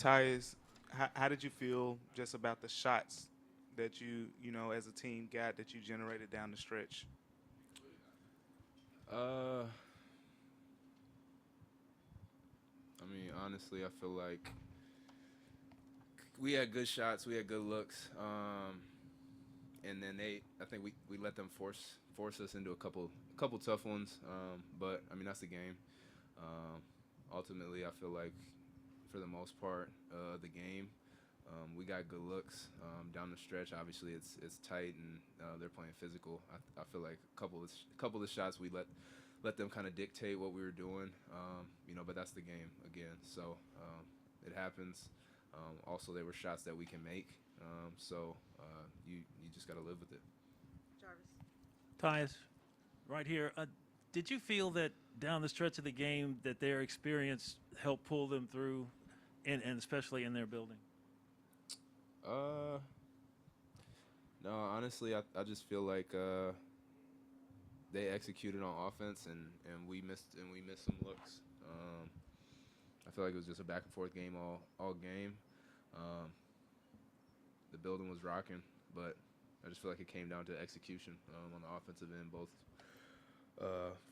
Tyus, how did you feel just about the shots that as a team got that you generated down the stretch? Uh, I mean, honestly, I feel like we had good shots, we had good looks, and then I think we let them force us into a couple tough ones. But I mean, that's the game. Um, Ultimately, I feel like for the most part, the game, we got good looks down the stretch. Obviously, it's tight and they're playing physical. I feel like a couple of shots we let them kind of dictate what we were doing. But that's the game again. So it happens. Also, there were shots that we can make. You just got to live with it. Tyus, right here. Did you feel that down the stretch of the game that their experience helped pull them through, and especially in their building? Uh, no, honestly, I just feel like they executed on offense and we missed some looks. I feel like it was just a back and forth game all game. Um, the building was rocking, but I just feel like it came down to execution on the offensive end, both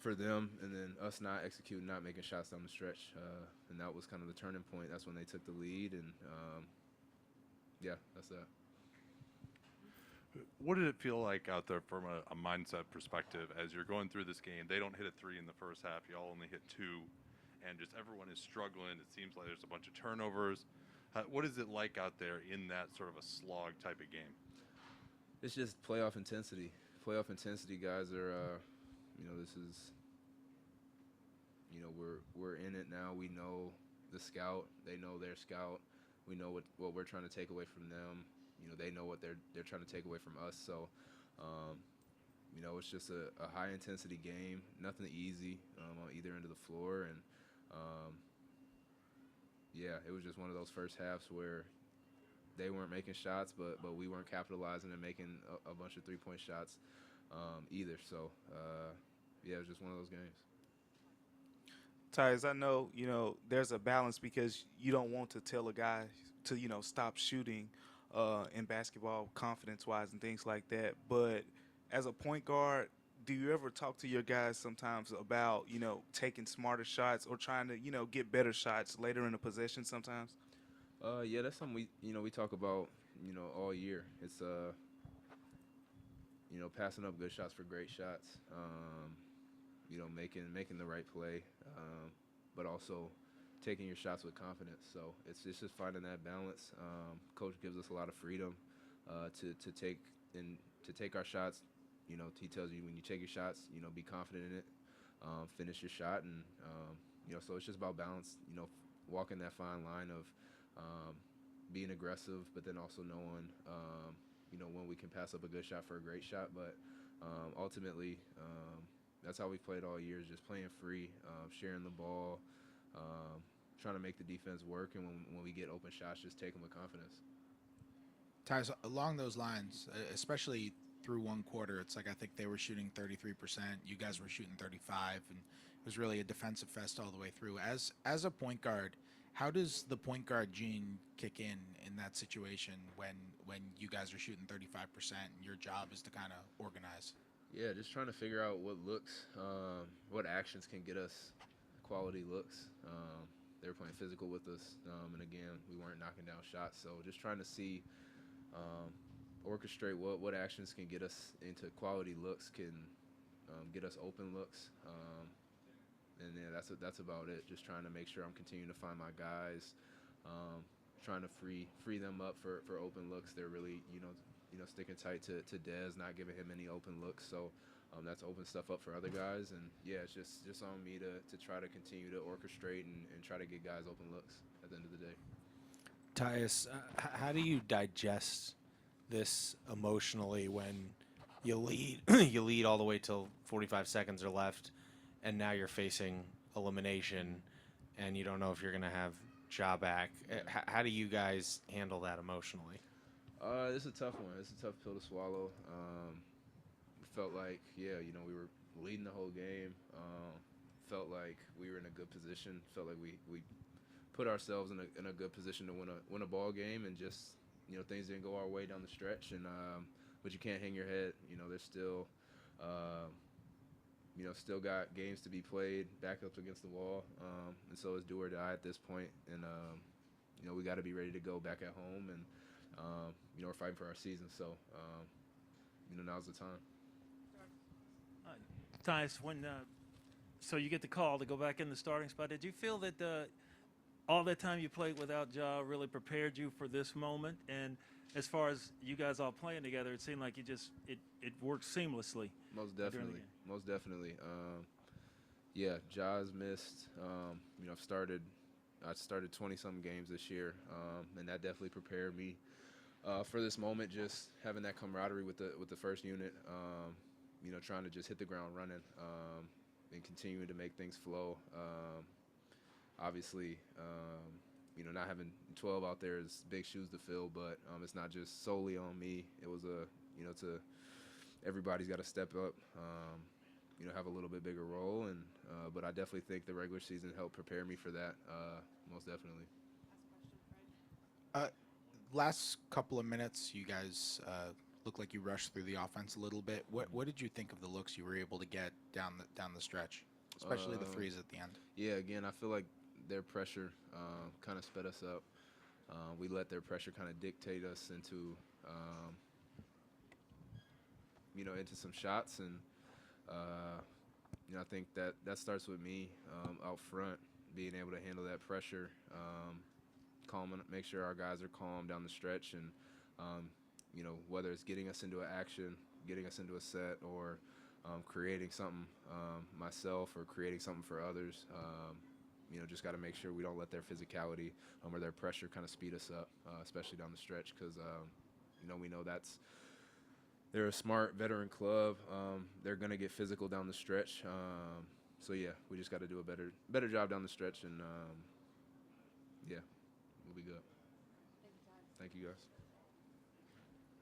for them and then us not executing, not making shots down the stretch. And that was kind of the turning point. That's when they took the lead, and yeah, that's that. What did it feel like out there from a mindset perspective as you're going through this game? They don't hit a three in the first half. Y'all only hit two, and just everyone is struggling. It seems like there's a bunch of turnovers. What is it like out there in that sort of a slog type of game? It's just playoff intensity. Playoff intensity, guys are. This is. We're in it now. We know the scout. They know their scout. We know what we're trying to take away from them. They know what they're trying to take away from us. So, um, it's just a high intensity game. Nothing easy on either end of the floor, and um, yeah, it was just one of those first halves where they weren't making shots, but we weren't capitalizing and making a bunch of 3-point shots either. So yeah, it was just one of those games. Tyus, I know, there's a balance because you don't want to tell a guy to, stop shooting in basketball, confidence wise, and things like that. But as a point guard, do you ever talk to your guys sometimes about, taking smarter shots or trying to, get better shots later in the possession sometimes? Yeah, that's something we talk about all year. It's passing up good shots for great shots. Making the right play, but also taking your shots with confidence. So it's just finding that balance. Coach gives us a lot of freedom to take and to take our shots. He tells you when you take your shots, be confident in it, finish your shot, and so it's just about balance. Walking that fine line of being aggressive, but then also knowing when we can pass up a good shot for a great shot. But ultimately, that's how we played all year, is just playing free, sharing the ball, trying to make the defense work, and when we get open shots, just take them with confidence. Tyus, along those lines, especially through one quarter, it's like I think they were shooting 33%. You guys were shooting 35, and it was really a defensive fest all the way through. As a point guard, how does the point guard gene kick in that situation when you guys are shooting 35% and your job is to kind of organize? Yeah, just trying to figure out what looks, what actions can get us quality looks. They were playing physical with us, and again, we weren't knocking down shots. So just trying to see, um, orchestrate what actions can get us into quality looks, can get us open looks, and yeah, that's about it. Just trying to make sure I'm continuing to find my guys, trying to free them up for open looks. They're really sticking tight to Dez, not giving him any open looks. So that's open stuff up for other guys. And yeah, it's just on me to try to continue to orchestrate and try to get guys open looks at the end of the day. Tyus, how do you digest this emotionally when you lead you lead all the way till 45 seconds are left, and now you're facing elimination, and you don't know if you're going to have Ja back? How do you guys handle that emotionally? It's a tough one. It's a tough pill to swallow. Felt like, yeah, we were leading the whole game. Felt like we were in a good position. Felt like we put ourselves in a good position to win a ball game, and just things didn't go our way down the stretch, and but you can't hang your head. There's still still got games to be played, back up against the wall, and so it's do or die at this point, and we got to be ready to go back at home, and we're fighting for our season, so now's the time. Tyus, so you get the call to go back in the starting spot. Did you feel that all that time you played without Ja really prepared you for this moment? And as far as you guys all playing together, it seemed like it worked seamlessly. Most definitely. Most definitely. Yeah, Ja's missed. I started 20-something games this year, and that definitely prepared me for this moment. Just having that camaraderie with the first unit, trying to just hit the ground running, and continuing to make things flow. Obviously, not having 12 out there is big shoes to fill, but it's not just solely on me. It was everybody's got to step up, have a little bit bigger role, and but I definitely think the regular season helped prepare me for that, most definitely. Last couple of minutes, you guys looked like you rushed through the offense a little bit. What did you think of the looks you were able to get down the stretch, especially the threes at the end? Yeah, again, I feel like their pressure kind of sped us up. We let their pressure kind of dictate us into into some shots, and I think that starts with me out front, being able to handle that pressure, make sure our guys are calm down the stretch, and whether it's getting us into an action, getting us into a set, or creating something myself, or creating something for others. Just got to make sure we don't let their physicality or their pressure kind of speed us up, especially down the stretch, because we know they're a smart veteran club. They're going to get physical down the stretch. So yeah, we just got to do a better job down the stretch, and yeah, we'll be good. Thank you, guys.